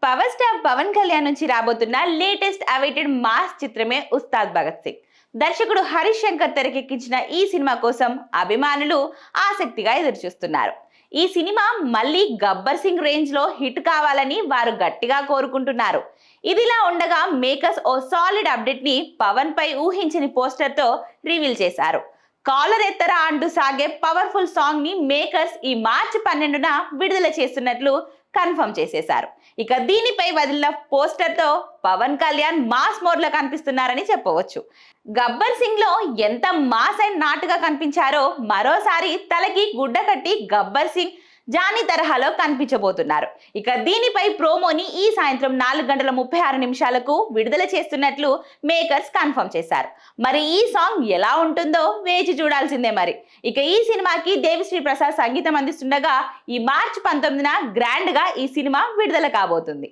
Power star Pawan Kalyan నుంచి రాబోతున్న latest awaited mass చిత్రమే ఉస్తాద్ భగత్ సింగ్. దర్శకుడు హరీష్ శంకర్ తెరకెక్కించిన ఈ సినిమా కోసం అభిమానులు ఆసక్తిగా ఎదురుచూస్తున్నారు. ఈ సినిమా మళ్ళీ గబ్బర్ సింగ్ రేంజ్ లో హిట్ కావాలని వారు గట్టిగా కోరుకుంటున్నారు. ఇదిలా ఉండగా మేకర్స్ ఓ సాలిడ్ అప్డేట్ ని పవన్ పై ఊహించని పోస్టర్ తో రివీల్ చేశారు. కాలర్ ఎత్తరా అంటూ సాగే పవర్ఫుల్ సాంగ్ ని మేకర్స్ ఈ మార్చి 12న విడుదల చేస్తున్నట్లు కన్ఫర్మ్ చేసేశారు. ఇక దీనిపై వదిలిన పోస్టర్ తో పవన్ కళ్యాణ్ మాస్ మోడ్ లో కనిపిస్తున్నారని చెప్పవచ్చు. గబ్బర్ సింగ్ లో ఎంత మాస్ అండ్ నాటుగా కనిపించారో మరోసారి తలకి గుడ్డ కట్టి గబ్బర్ సింగ్ జానీ తరహాలో కనిపించబోతున్నారు. ఇక దీనిపై ప్రోమోని ఈ సాయంత్రం 4:36 విడుదల చేస్తున్నట్లు మేకర్స్ కన్ఫర్మ్ చేశారు. మరి ఈ సాంగ్ ఎలా ఉంటుందో వేచి చూడాల్సిందే మరి. ఇక ఈ సినిమాకి దేవిశ్రీ ప్రసాద్ సంగీతం అందిస్తుండగా ఈ మార్చి 19న గ్రాండ్ గా ఈ సినిమా విడుదల కాబోతుంది.